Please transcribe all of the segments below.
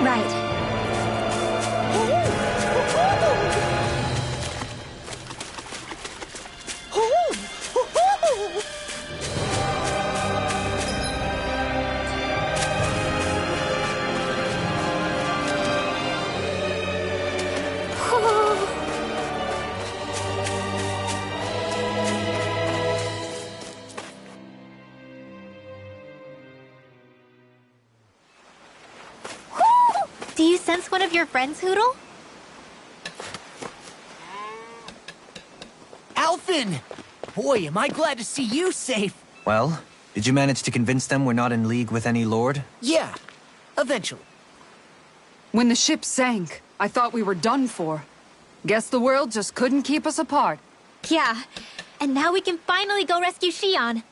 Right. Do you sense one of your friends, Hoodle? Alphen! Boy, am I glad to see you safe. Well, did you manage to convince them we're not in league with any lord? Yeah, eventually. When the ship sank, I thought we were done for. Guess the world just couldn't keep us apart. Yeah, and now we can finally go rescue Xion.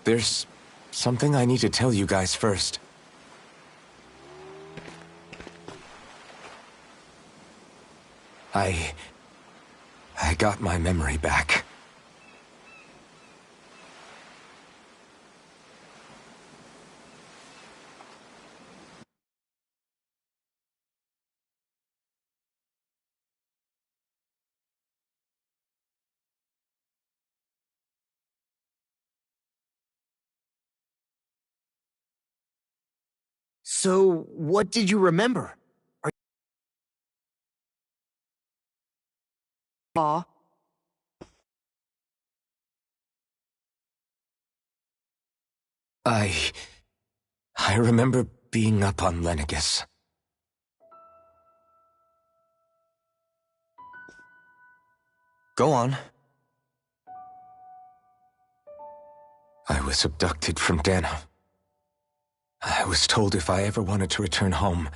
There's something I need to tell you guys first. I got my memory back. So, what did you remember? Law. I remember being up on Lenegis. Go on. I was abducted from Dana. I was told if I ever wanted to return home,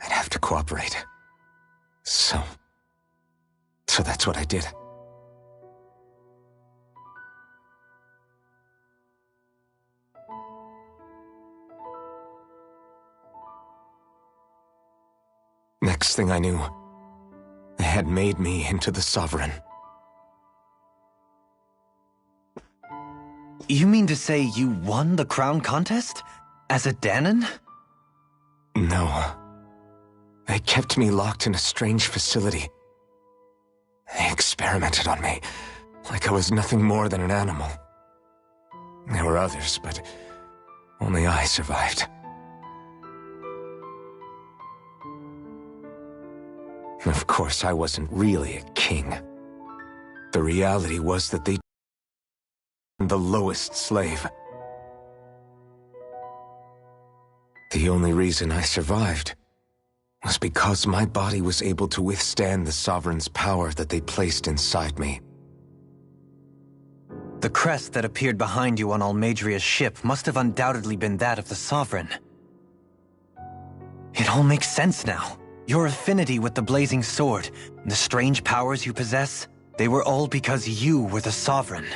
I'd have to cooperate. So that's what I did. Next thing I knew, they had made me into the Sovereign. You mean to say you won the crown contest? As a Danon? No. They kept me locked in a strange facility. They experimented on me, like I was nothing more than an animal. There were others, but only I survived. Of course, I wasn't really a king. The reality was that they were the lowest slave. The only reason I survived was because my body was able to withstand the Sovereign's power that they placed inside me. The crest that appeared behind you on Almadria's ship must have undoubtedly been that of the Sovereign. It all makes sense now. Your affinity with the Blazing Sword, and the strange powers you possess, they were all because you were the Sovereign.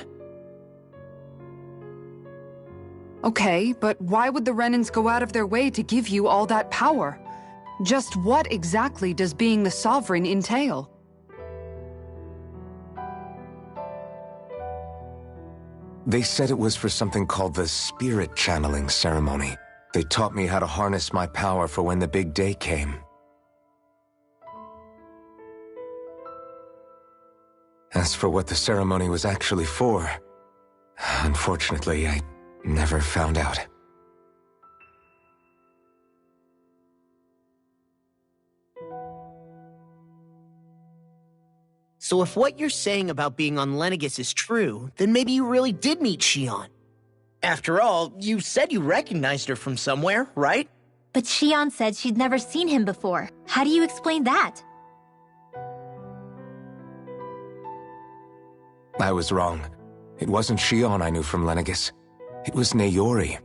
Okay, but why would the Renans go out of their way to give you all that power? Just what exactly does being the Sovereign entail? They said it was for something called the Spirit Channeling Ceremony. They taught me how to harness my power for when the big day came. As for what the ceremony was actually for, unfortunately, I never found out. So if what you're saying about being on Lenegis is true, then maybe you really did meet Xion. After all, you said you recognized her from somewhere, right? But Xion said she'd never seen him before. How do you explain that? I was wrong. It wasn't Xion I knew from Lenegis. It was Naori.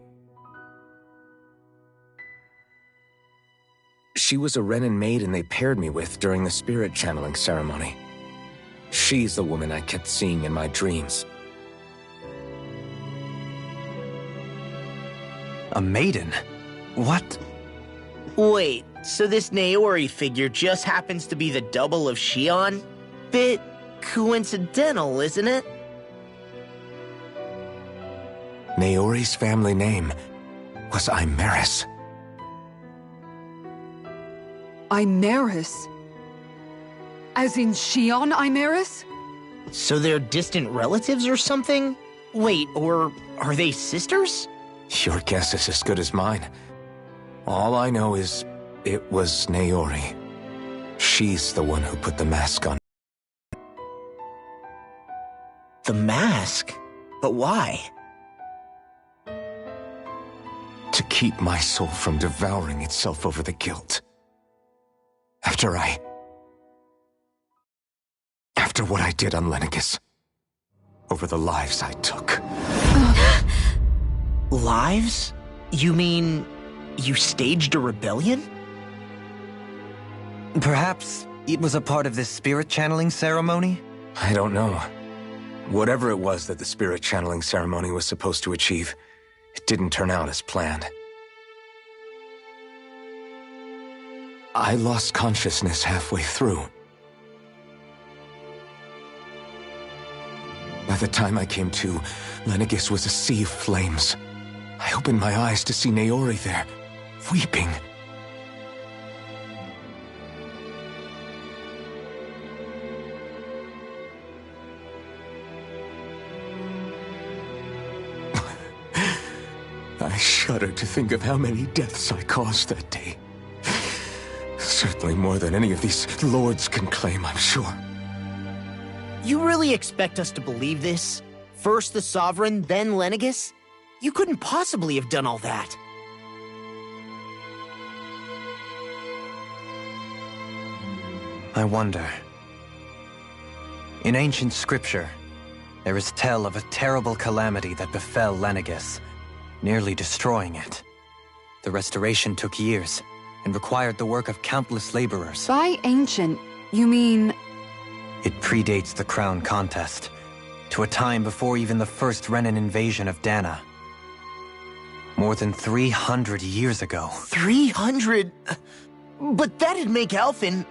She was a Renan maiden they paired me with during the spirit channeling ceremony. She's the woman I kept seeing in my dreams. A maiden? What? Wait, so this Naori figure just happens to be the double of Xion? Bit coincidental, isn't it? Naori's family name was Imeris. Imeris? As in Shion Imeris? So they're distant relatives or something? Wait, or are they sisters? Your guess is as good as mine. All I know is it was Naori. She's the one who put the mask on. The mask? But why? To keep my soul from devouring itself over the guilt. After what I did on Lenegis. Over the lives I took. Lives? You mean you staged a rebellion? Perhaps it was a part of this spirit channeling ceremony? I don't know. Whatever it was that the spirit channeling ceremony was supposed to achieve, it didn't turn out as planned. I lost consciousness halfway through. By the time I came to, Lenegis was a sea of flames. I opened my eyes to see Naori there, weeping. I shudder to think of how many deaths I caused that day. Certainly more than any of these lords can claim, I'm sure. You really expect us to believe this? First the Sovereign, then Lenegis? You couldn't possibly have done all that. I wonder. In ancient scripture, there is tell of a terrible calamity that befell Lenegis, nearly destroying it. The restoration took years, and required the work of countless laborers. By ancient, you mean... It predates the crown contest, to a time before even the first Renan invasion of Dana. More than 300 years ago. 300? But that'd make Alphen...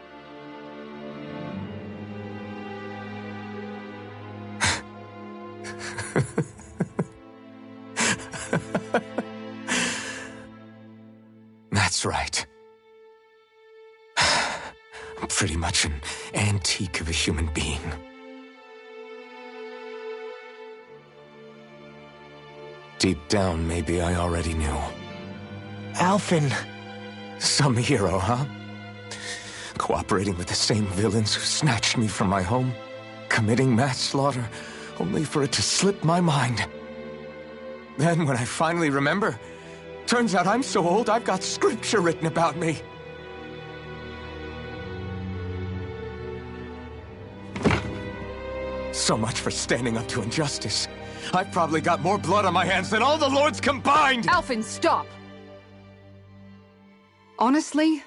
That's right. I'm pretty much an antique of a human being. Deep down, maybe I already knew. Alphen... Some hero, huh? Cooperating with the same villains who snatched me from my home, committing mass slaughter, only for it to slip my mind. Then, when I finally remember, turns out I'm so old I've got scripture written about me. So much for standing up to injustice. I've probably got more blood on my hands than all the lords combined! Alphen, stop! Honestly,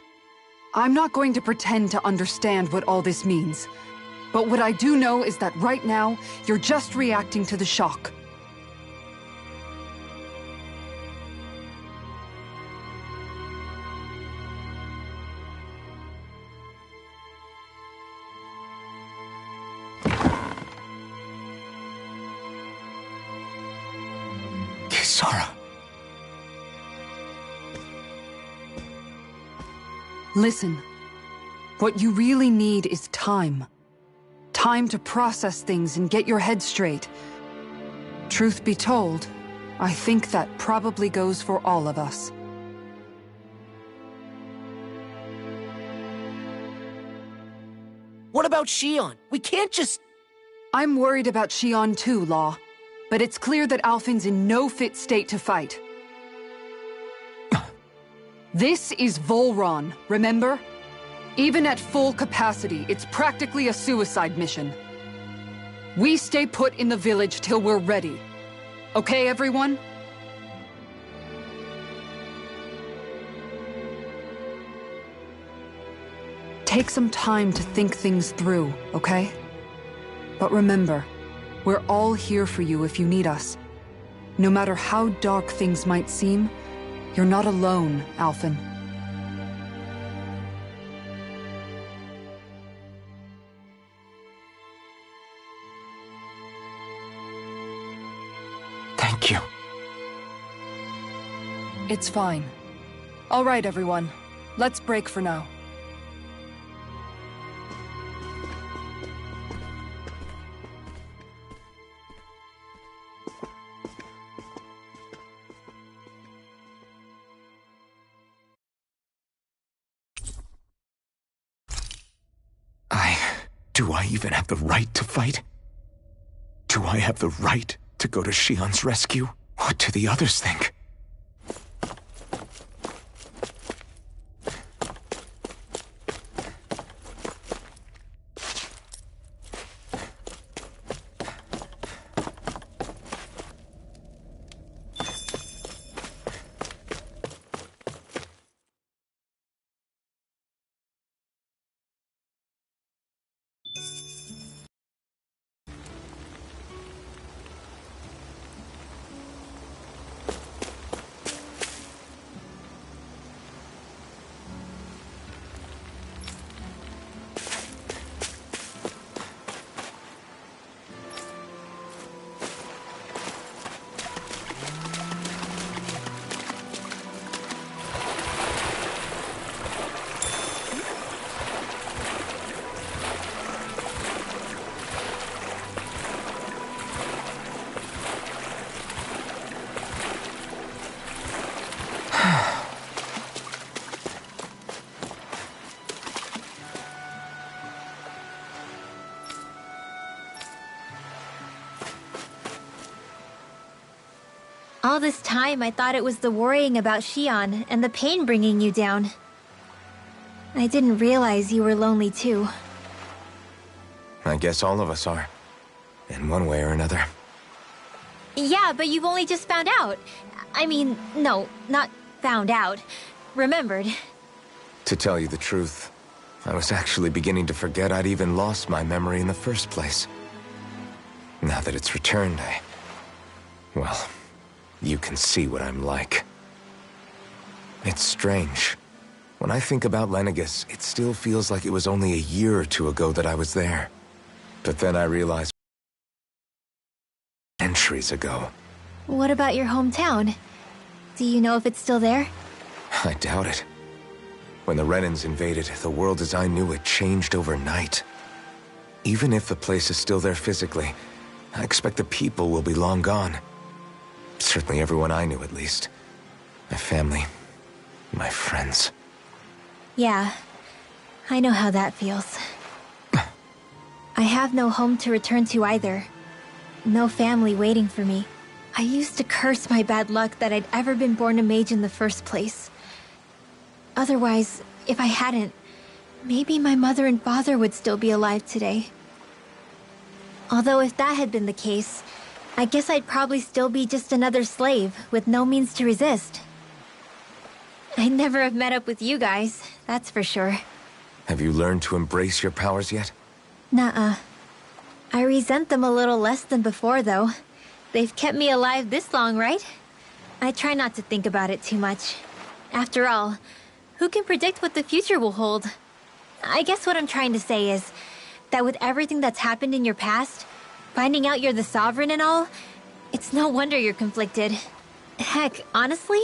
I'm not going to pretend to understand what all this means. But what I do know is that right now, you're just reacting to the shock. Kisara. Listen, what you really need is time. Time to process things and get your head straight. Truth be told, I think that probably goes for all of us. What about Shion? We can't just... I'm worried about Shion too, Law. But it's clear that Alphen's in no fit state to fight. This is Volron, remember? Even at full capacity, it's practically a suicide mission. We stay put in the village till we're ready. Okay, everyone? Take some time to think things through, okay? But remember, we're all here for you if you need us. No matter how dark things might seem, you're not alone, Alphen. Thank you. It's fine. All right, everyone. Let's break for now. Do I even have the right to fight? Do I have the right to go to Shion's rescue? What do the others think? All this time, I thought it was the worrying about Shion and the pain bringing you down. I didn't realize you were lonely too. I guess all of us are. In one way or another. Yeah, but you've only just found out. I mean, no, not found out. Remembered. To tell you the truth, I was actually beginning to forget I'd even lost my memory in the first place. Now that it's returned, well, you can see what I'm like. It's strange. When I think about Lenegis, it still feels like it was only a year or two ago that I was there. But then I realized centuries ago. What about your hometown? Do you know if it's still there? I doubt it. When the Renans invaded, the world as I knew it changed overnight. Even if the place is still there physically, I expect the people will be long gone. Certainly everyone I knew, at least. My family, my friends. Yeah, I know how that feels. I have no home to return to either. No family waiting for me. I used to curse my bad luck that I'd ever been born a mage in the first place. Otherwise, if I hadn't, maybe my mother and father would still be alive today. Although if that had been the case, I guess I'd probably still be just another slave with no means to resist. I'd never have met up with you guys, that's for sure. Have you learned to embrace your powers yet? Nuh-uh. I resent them a little less than before, though. They've kept me alive this long, right? I try not to think about it too much. After all, who can predict what the future will hold? I guess what I'm trying to say is that with everything that's happened in your past, finding out you're the Sovereign and all, it's no wonder you're conflicted. Heck, honestly,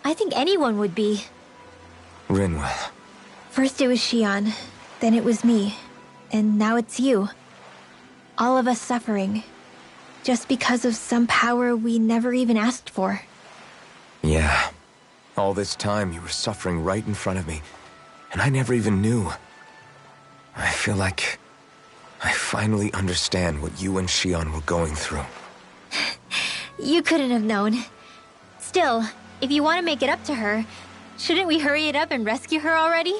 I think anyone would be. Rinwell. First it was Shion, then it was me, and now it's you. All of us suffering, just because of some power we never even asked for. Yeah. All this time you were suffering right in front of me, and I never even knew. I feel like I finally understand what you and Shion were going through. You couldn't have known. Still, if you want to make it up to her, shouldn't we hurry it up and rescue her already?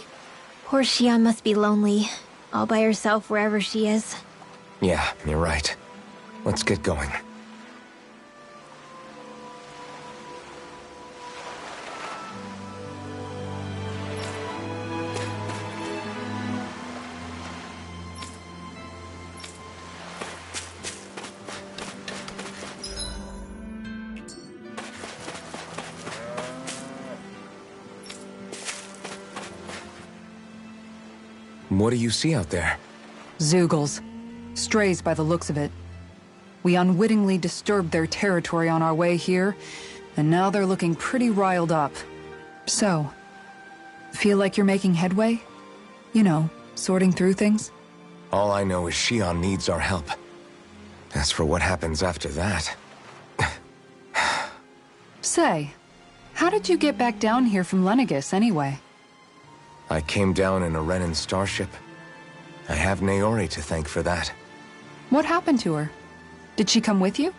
Poor Shion must be lonely, all by herself wherever she is. Yeah, you're right. Let's get going. What do you see out there? Zeugles. Strays by the looks of it. We unwittingly disturbed their territory on our way here, And now they're looking pretty riled up. So, feel like you're making headway? You know, sorting through things? All I know is Shion needs our help. As for what happens after that... Say, how did you get back down here from Lenegis anyway? I came down in a Renan starship. I have Naori to thank for that. What happened to her? Did she come with you?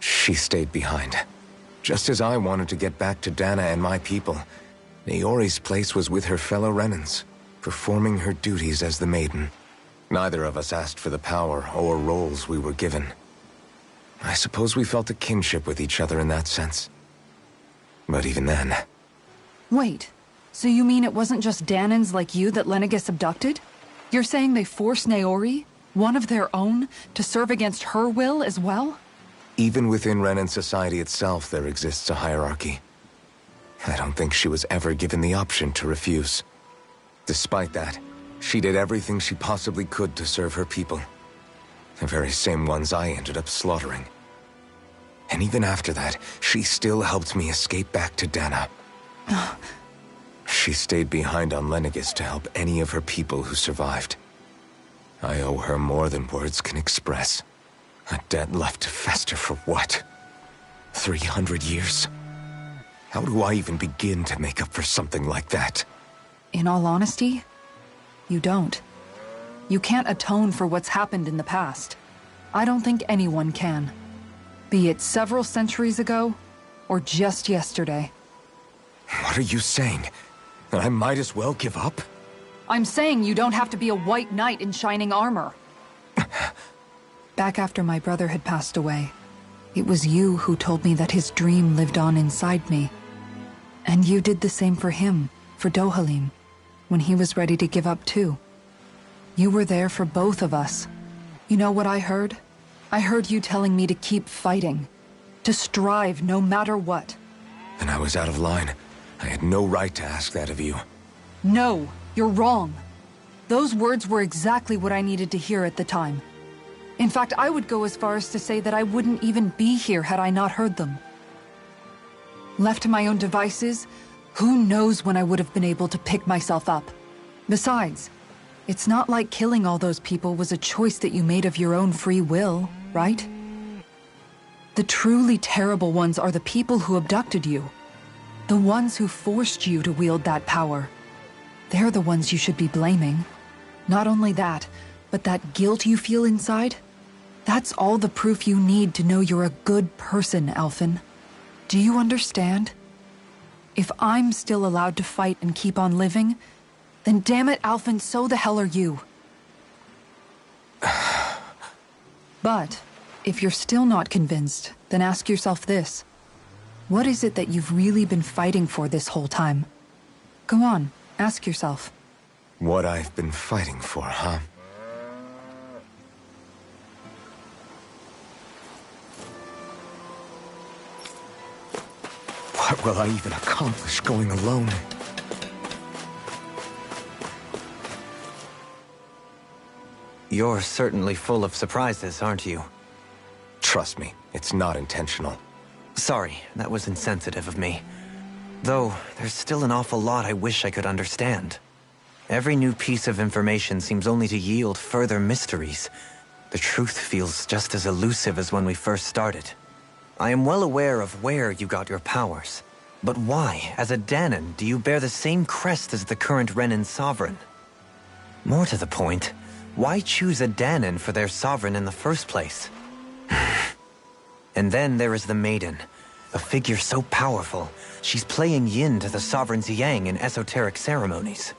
She stayed behind. Just as I wanted to get back to Dana and my people, Naori's place was with her fellow Renans, performing her duties as the Maiden. Neither of us asked for the power or roles we were given. I suppose we felt a kinship with each other in that sense. But even then... Wait, so you mean it wasn't just Danans like you that Lenegis abducted? You're saying they forced Naori, one of their own, to serve against her will as well? Even within Renan society itself, there exists a hierarchy. I don't think she was ever given the option to refuse. Despite that, she did everything she possibly could to serve her people. The very same ones I ended up slaughtering. And even after that, she still helped me escape back to Dana. She stayed behind on Lenegis to help any of her people who survived. I owe her more than words can express. A debt left to fester for what? 300 years? How do I even begin to make up for something like that? In all honesty, you don't. You can't atone for what's happened in the past. I don't think anyone can. Be it several centuries ago, or just yesterday. What are you saying? That I might as well give up? I'm saying you don't have to be a white knight in shining armor. Back after my brother had passed away, it was you who told me that his dream lived on inside me. And you did the same for him, for Dohalim, when he was ready to give up too. You were there for both of us. You know what I heard? I heard you telling me to keep fighting, to strive no matter what. Then I was out of line. I had no right to ask that of you. No, you're wrong. Those words were exactly what I needed to hear at the time. In fact, I would go as far as to say that I wouldn't even be here had I not heard them. Left to my own devices, who knows when I would have been able to pick myself up. Besides, it's not like killing all those people was a choice that you made of your own free will, right? The truly terrible ones are the people who abducted you. The ones who forced you to wield that power. They're the ones you should be blaming. Not only that, but that guilt you feel inside, that's all the proof you need to know you're a good person, Alphen. Do you understand? If I'm still allowed to fight and keep on living, then damn it, Alphen, so the hell are you. But, if you're still not convinced, then ask yourself this. What is it that you've really been fighting for this whole time? Go on, ask yourself. What I've been fighting for, huh? What will I even accomplish going alone? You're certainly full of surprises, aren't you? Trust me, it's not intentional. Sorry, that was insensitive of me. Though, there's still an awful lot I wish I could understand. Every new piece of information seems only to yield further mysteries. The truth feels just as elusive as when we first started. I am well aware of where you got your powers. But why, as a Danan, do you bear the same crest as the current Renan sovereign? More to the point, why choose a Danan for their sovereign in the first place? And then there is the Maiden, a figure so powerful, she's playing yin to the sovereign's yang in esoteric ceremonies.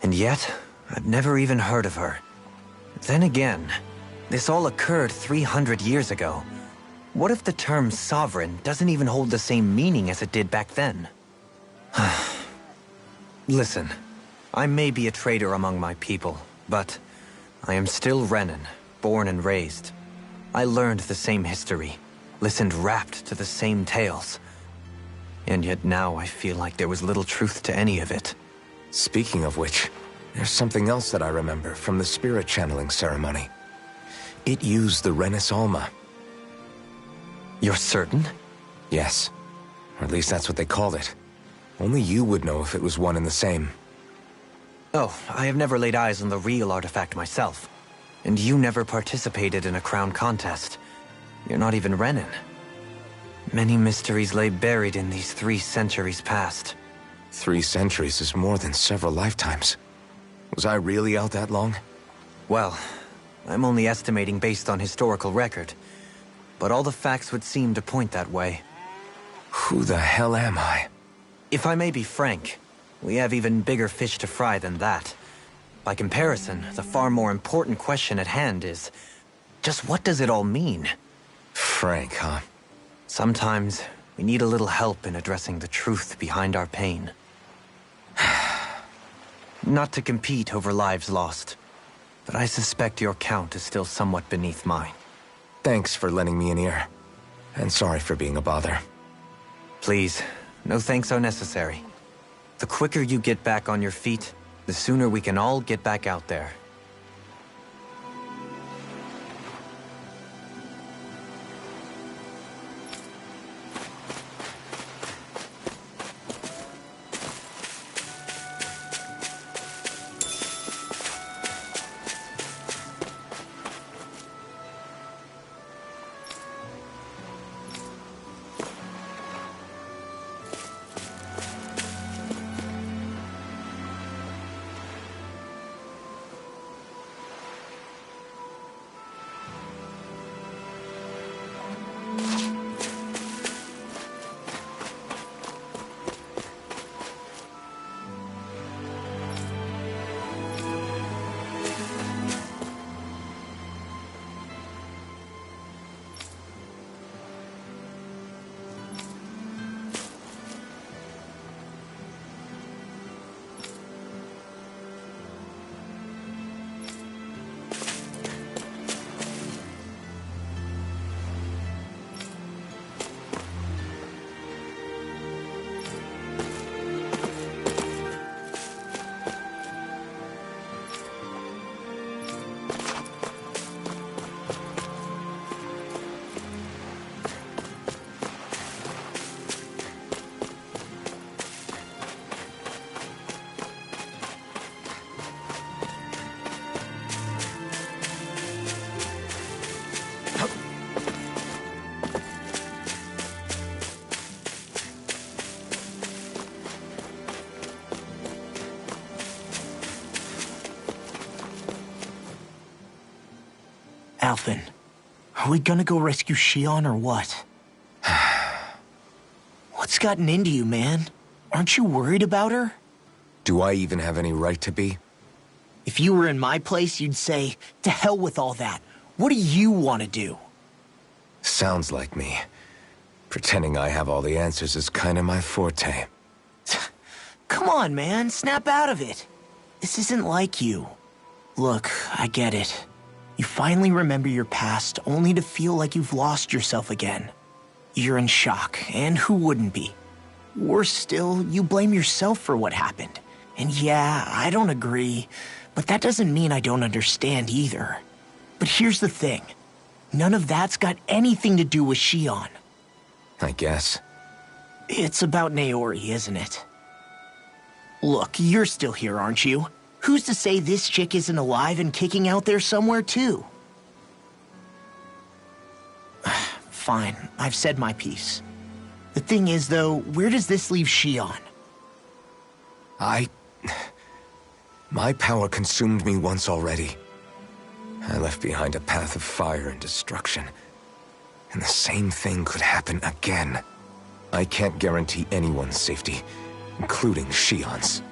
And yet, I've never even heard of her. Then again, this all occurred 300 years ago. What if the term sovereign doesn't even hold the same meaning as it did back then? Listen, I may be a traitor among my people, but I am still Renan, born and raised. I learned the same history, listened rapt to the same tales. And yet now I feel like there was little truth to any of it. Speaking of which, there's something else that I remember from the spirit channeling ceremony. It used the Renis Alma. You're certain? Yes. Or at least that's what they called it. Only you would know if it was one and the same. Oh, I have never laid eyes on the real artifact myself. And you never participated in a crown contest. You're not even Renin. Many mysteries lay buried in these 3 centuries past. 3 centuries is more than several lifetimes. Was I really out that long? Well, I'm only estimating based on historical record. But all the facts would seem to point that way. Who the hell am I? If I may be frank, we have even bigger fish to fry than that. By comparison, the far more important question at hand is, just what does it all mean? Frank, huh? Sometimes, we need a little help in addressing the truth behind our pain. Not to compete over lives lost, but I suspect your count is still somewhat beneath mine. Thanks for lending me an ear. And sorry for being a bother. Please, no thanks are necessary. The quicker you get back on your feet, the sooner we can all get back out there. Alphen, are we gonna go rescue Shion or what? What's gotten into you, man? Aren't you worried about her? Do I even have any right to be? If you were in my place, you'd say, to hell with all that. What do you want to do? Sounds like me. Pretending I have all the answers is kind of my forte. Come on, man. Snap out of it. This isn't like you. Look, I get it. You finally remember your past, only to feel like you've lost yourself again. You're in shock, and who wouldn't be? Worse still, you blame yourself for what happened. And yeah, I don't agree, but that doesn't mean I don't understand either. But here's the thing. None of that's got anything to do with Shion. I guess. It's about Naori, isn't it? Look, you're still here, aren't you? Who's to say this chick isn't alive and kicking out there somewhere, too? Fine, I've said my piece. The thing is, though, where does this leave Shion? My power consumed me once already. I left behind a path of fire and destruction. And the same thing could happen again. I can't guarantee anyone's safety, including Shion's.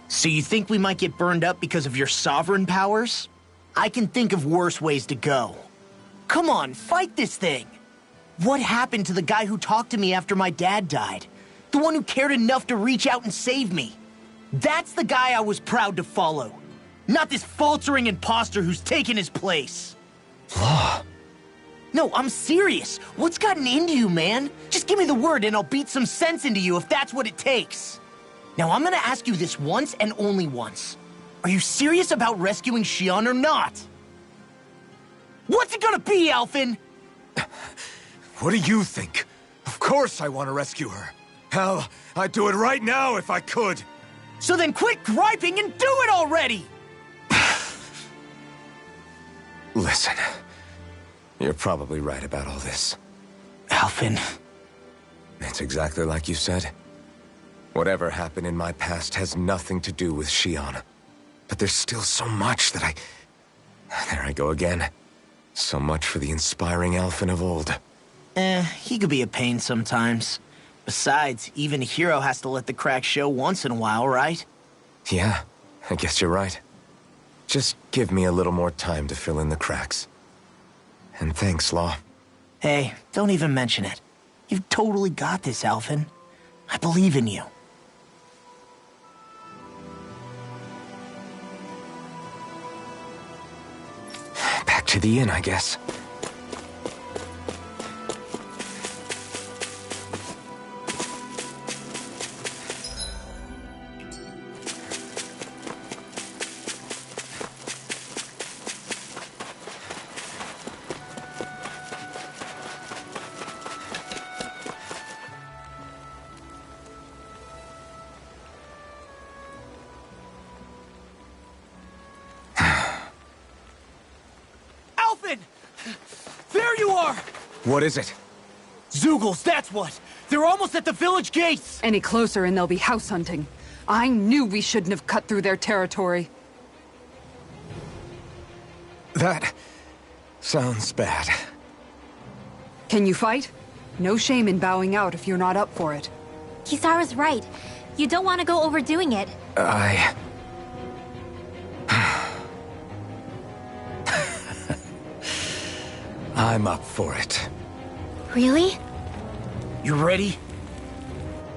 So you think we might get burned up because of your sovereign powers? I can think of worse ways to go. Come on, fight this thing! What happened to the guy who talked to me after my dad died? The one who cared enough to reach out and save me? That's the guy I was proud to follow. Not this faltering imposter who's taken his place. Law. No, I'm serious. What's gotten into you, man? Just give me the word and I'll beat some sense into you if that's what it takes. Now, I'm gonna ask you this once and only once. Are you serious about rescuing Shion or not? What's it gonna be, Alphen? What do you think? Of course I want to rescue her. Hell, I'd do it right now if I could. So then quit griping and do it already! Listen, you're probably right about all this. Alphen. It's exactly like you said. Whatever happened in my past has nothing to do with Shion. But there's still so much that There I go again. So much for the inspiring Alphen of old. He could be a pain sometimes. Besides, even a hero has to let the cracks show once in a while, right? Yeah, I guess you're right. Just give me a little more time to fill in the cracks. And thanks, Law. Hey, don't even mention it. You've totally got this, Alphen. I believe in you. Back to the inn, I guess. There you are! What is it? Zeugles, that's what! They're almost at the village gates! Any closer and they'll be house hunting. I knew we shouldn't have cut through their territory. That sounds bad. Can you fight? No shame in bowing out if you're not up for it. Kisara's right. You don't want to go overdoing it. I'm up for it. Really? You ready?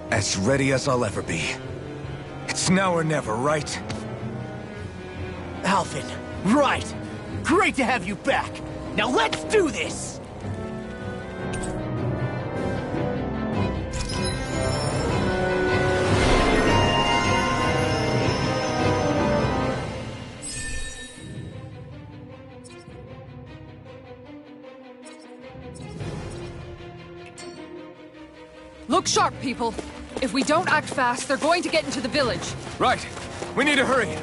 As ready as I'll ever be. It's now or never, right? Alphen, right! Great to have you back! Now let's do this! Look sharp, people. If we don't act fast, they're going to get into the village. Right. We need to hurry.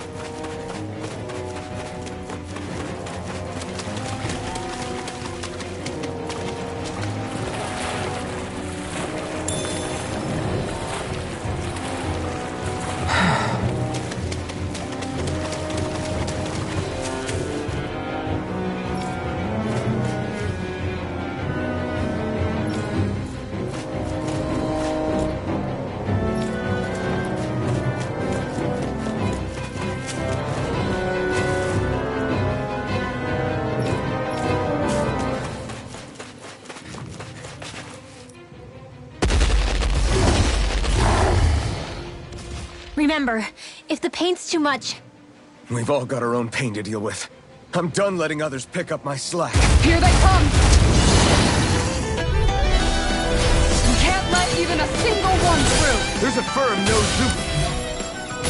Remember, if the pain's too much... We've all got our own pain to deal with. I'm done letting others pick up my slack. Here they come! We can't let even a single one through! There's a firm no zoom.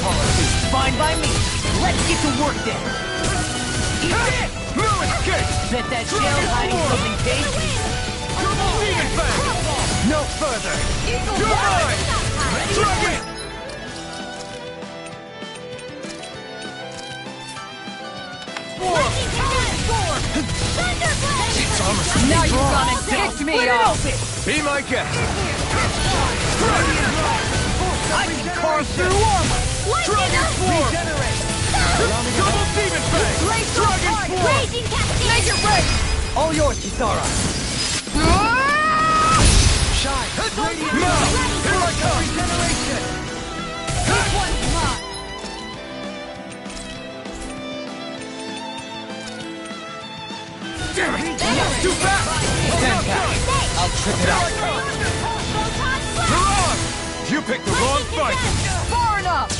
Policy, fine by me. Let's get to work then. Eat it! No escape! Bet that shell's hiding something dangerous. Demon Fang! No further. You're mine! Dragon! Now you've gone and ticked me off! Be my guest! I can carve through armor! Dragon Form! Double Demon Fang! Dragon Form! Raging Cascade! Make it rain! All yours, Kisara. Shine! Now! Here I come! Regeneration! This one's mine! Damn it! Too fast! Stand back. I'll trip it out. Mirage! You picked the wrong fight! Far enough!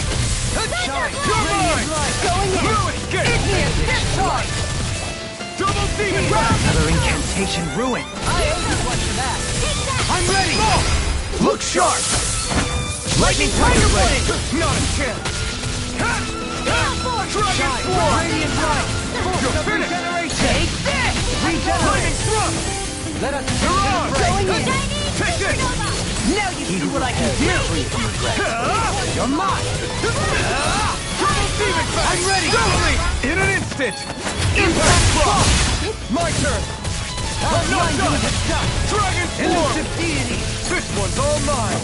Shine! You're mine! Going in! No escape! Igneous discharge! Double Demon Fang! Another incantation ruin. I owe you one for that! I'm ready! Look sharp! Lightning Tiger Blade! Not a chance! Dragon Form! Radiant Light! You're finished! Take this! Lightning Thrust! Let us Mirage! Going in! Take this! See what I can do! Free from regret. You're mine! I'm ready! Totally! In an instant! Impact block! My turn! I'm not done! Dragon form! This one's all mine!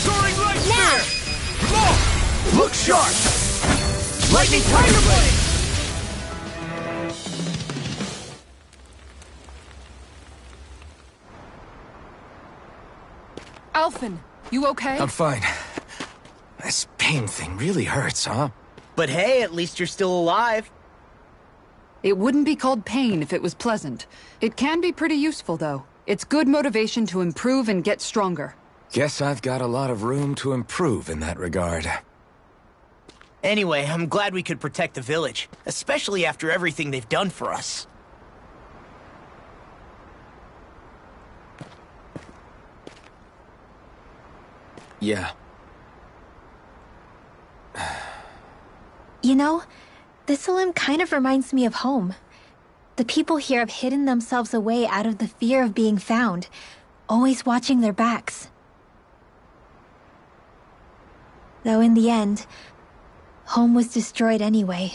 Soaring light spear! Look sharp! Lightning tiger blade! Alphen, you okay? I'm fine. This pain thing really hurts, huh? But hey, at least you're still alive. It wouldn't be called pain if it was pleasant. It can be pretty useful, though. It's good motivation to improve and get stronger. Guess I've got a lot of room to improve in that regard. Anyway, I'm glad we could protect the village, especially after everything they've done for us. Yeah. You know, this Olim kind of reminds me of home. The people here have hidden themselves away out of the fear of being found, always watching their backs. Though in the end, home was destroyed anyway.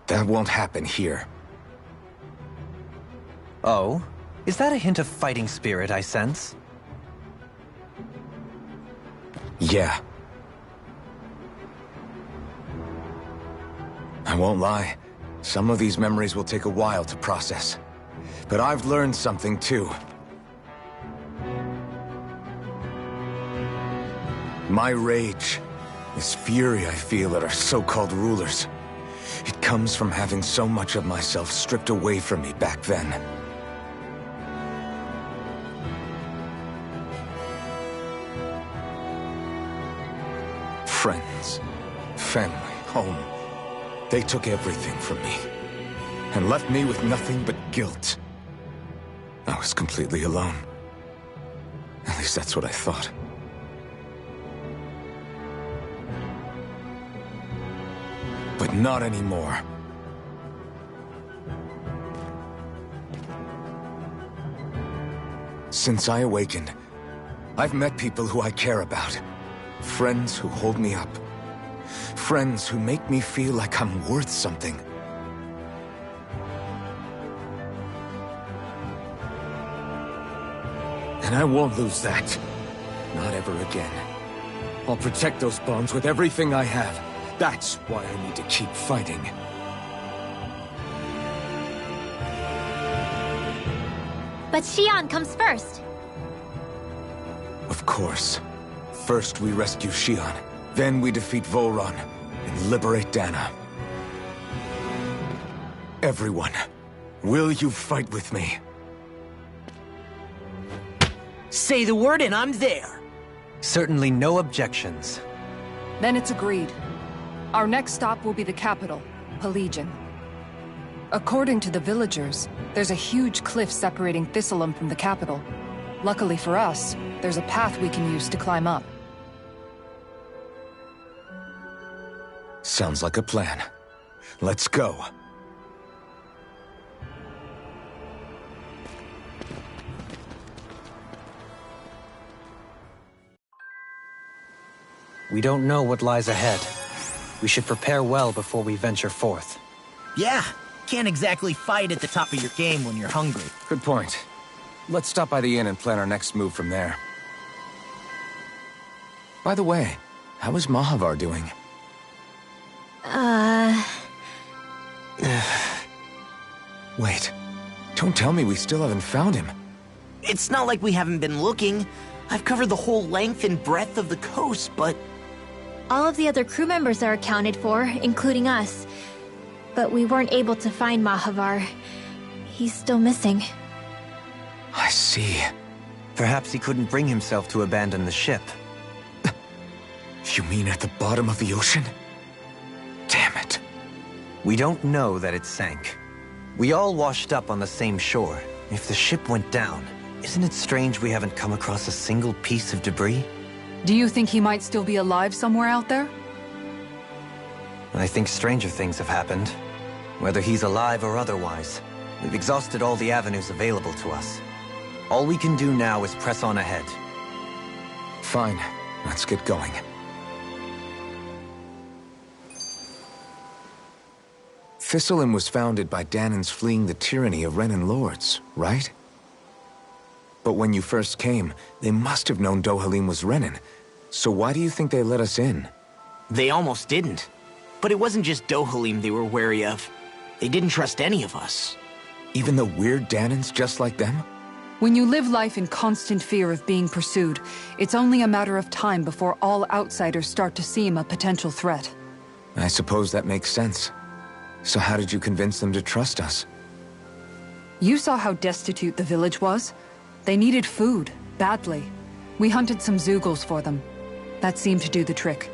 That won't happen here. Oh? Is that a hint of fighting spirit I sense? Yeah. I won't lie. Some of these memories will take a while to process. But I've learned something too. My rage, this fury I feel at our so-called rulers, it comes from having so much of myself stripped away from me back then. Friends, family, home. They took everything from me, and left me with nothing but guilt. I was completely alone. At least that's what I thought. But not anymore. Since I awakened, I've met people who I care about. Friends who hold me up. Friends who make me feel like I'm worth something. And I won't lose that. Not ever again. I'll protect those bonds with everything I have. That's why I need to keep fighting. But Xion comes first. Of course. First we rescue Xion, then we defeat Volron, and liberate Dana. Everyone, will you fight with me? Say the word and I'm there. Certainly no objections. Then it's agreed. Our next stop will be the capital, Pelegion. According to the villagers, there's a huge cliff separating Thistleum from the capital. Luckily for us, there's a path we can use to climb up. Sounds like a plan. Let's go. We don't know what lies ahead. We should prepare well before we venture forth. Yeah, can't exactly fight at the top of your game when you're hungry. Good point. Let's stop by the inn and plan our next move from there. By the way, how is Mahavar doing? Wait. Don't tell me we still haven't found him. It's not like we haven't been looking. I've covered the whole length and breadth of the coast, but... All of the other crew members are accounted for, including us. But we weren't able to find Mahavar. He's still missing. I see. Perhaps he couldn't bring himself to abandon the ship. You mean at the bottom of the ocean? Damn it. We don't know that it sank. We all washed up on the same shore. If the ship went down, isn't it strange we haven't come across a single piece of debris? Do you think he might still be alive somewhere out there? I think stranger things have happened. Whether he's alive or otherwise. We've exhausted all the avenues available to us. All we can do now is press on ahead. Fine. Let's get going. Thistlein was founded by Danans fleeing the tyranny of Renan lords, right? But when you first came, they must have known Dohalim was Renan. So why do you think they let us in? They almost didn't. But it wasn't just Dohalim they were wary of. They didn't trust any of us. Even the weird Danans just like them? When you live life in constant fear of being pursued, it's only a matter of time before all outsiders start to seem a potential threat. I suppose that makes sense. So how did you convince them to trust us? You saw how destitute the village was. They needed food, badly. We hunted some Zeugles for them. That seemed to do the trick.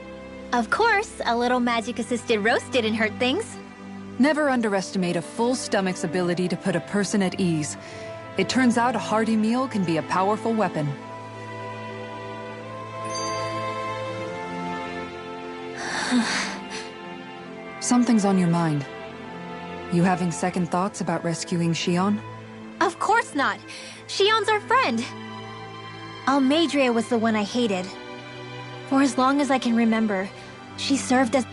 Of course, a little magic-assisted roast didn't hurt things. Never underestimate a full stomach's ability to put a person at ease. It turns out a hearty meal can be a powerful weapon. Something's on your mind. You having second thoughts about rescuing Shion? Of course not! Shion's our friend! Almeidrea was the one I hated. For as long as I can remember, she served as...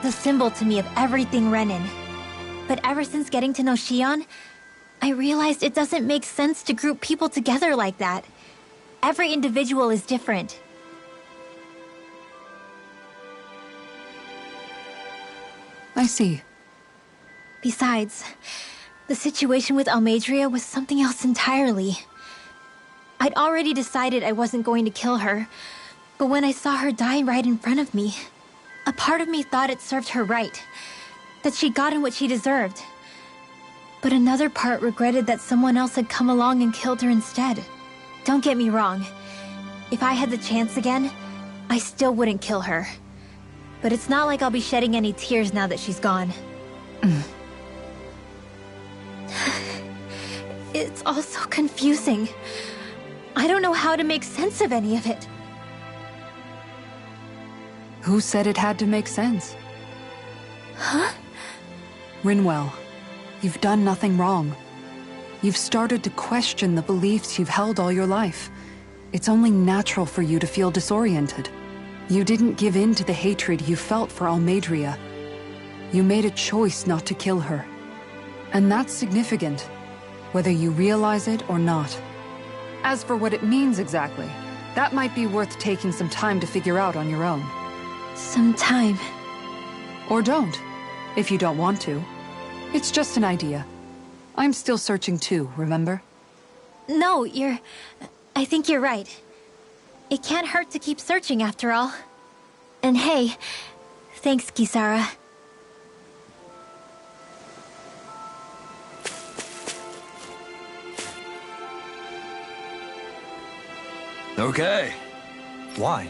the symbol to me of everything Renan. But ever since getting to know Shion, I realized it doesn't make sense to group people together like that. Every individual is different. I see. Besides, the situation with Almeidrea was something else entirely. I'd already decided I wasn't going to kill her, but when I saw her die right in front of me, a part of me thought it served her right, that she'd gotten what she deserved. But another part regretted that someone else had come along and killed her instead. Don't get me wrong. If I had the chance again, I still wouldn't kill her. But it's not like I'll be shedding any tears now that she's gone. It's all so confusing. I don't know how to make sense of any of it. Who said it had to make sense? Huh? Rinwell, you've done nothing wrong. You've started to question the beliefs you've held all your life. It's only natural for you to feel disoriented. You didn't give in to the hatred you felt for Almeidrea. You made a choice not to kill her. And that's significant, whether you realize it or not. As for what it means exactly, that might be worth taking some time to figure out on your own. Some time. Or don't, if you don't want to. It's just an idea. I'm still searching too, remember? No, I think you're right. It can't hurt to keep searching after all. And hey, thanks, Kisara. Okay. Why?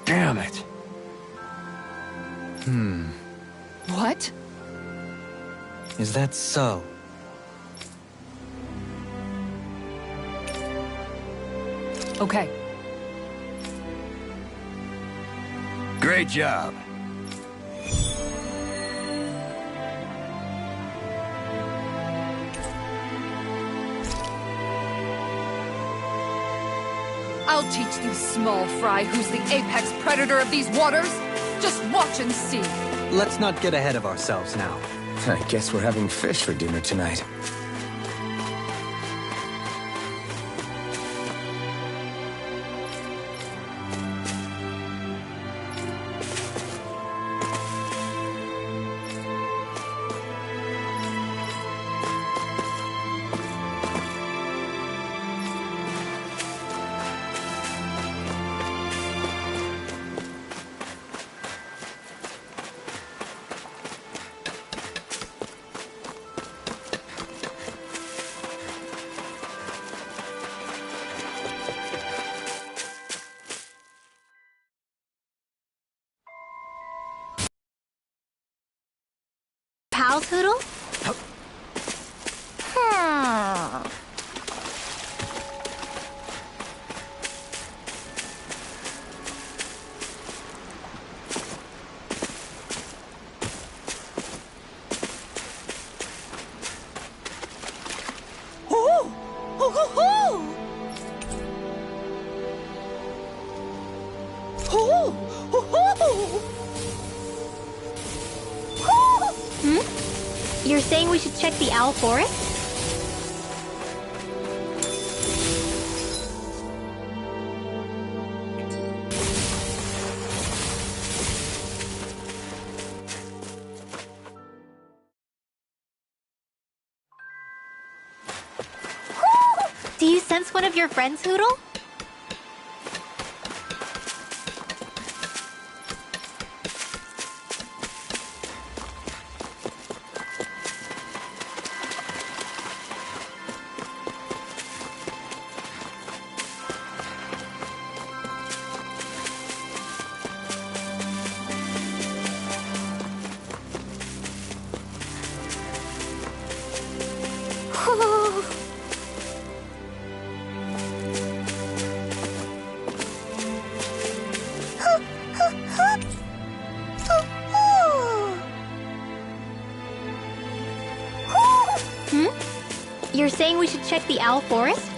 Damn it. What? Is that so? Okay. Great job. I'll teach these small fry who's the apex predator of these waters. Just watch and see. Let's not get ahead of ourselves now. I guess we're having fish for dinner tonight. owl's hoodle? You're saying we should check the owl forest? Do you sense one of your friends, Hoodle? You're saying we should check the owl forest?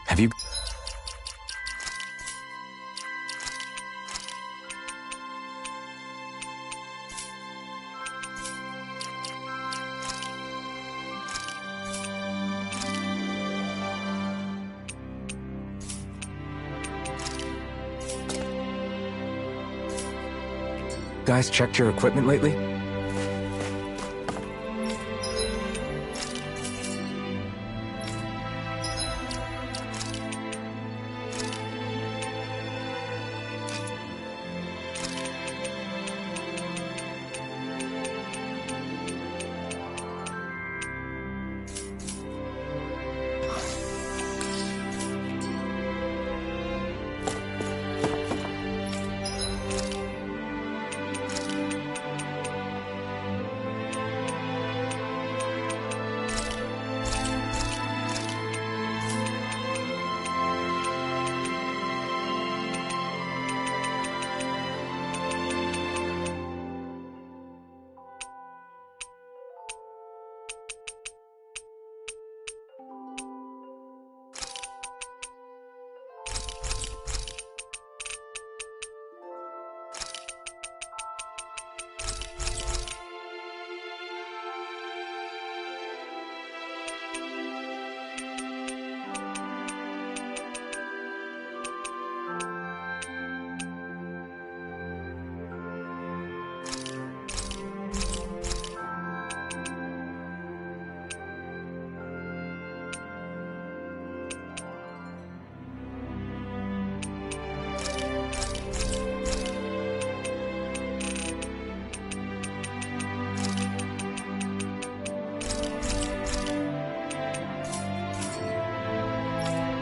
Have you... guys checked your equipment lately?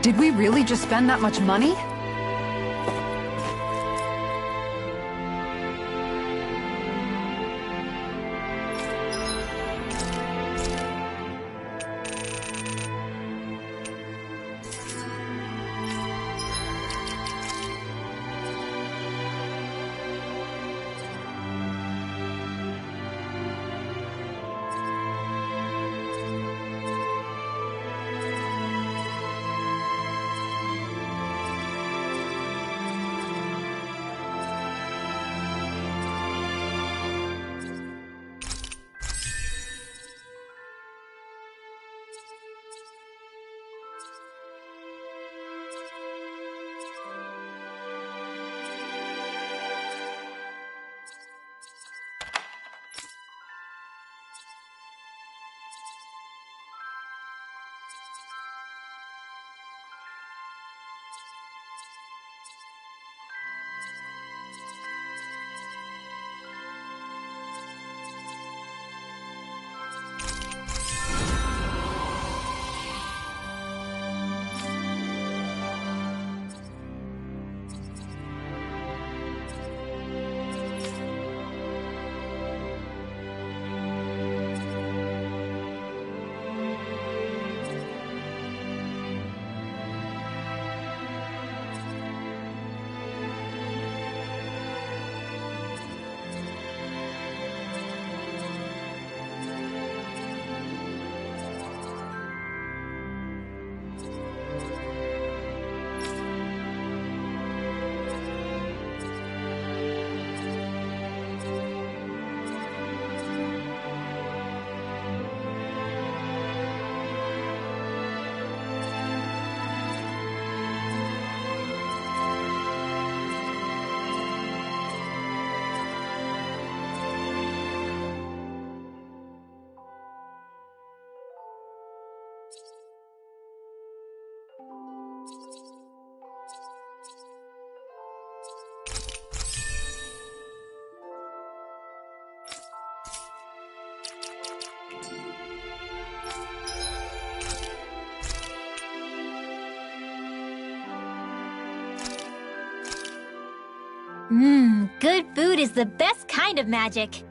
Did we really just spend that much money? Good food is the best kind of magic.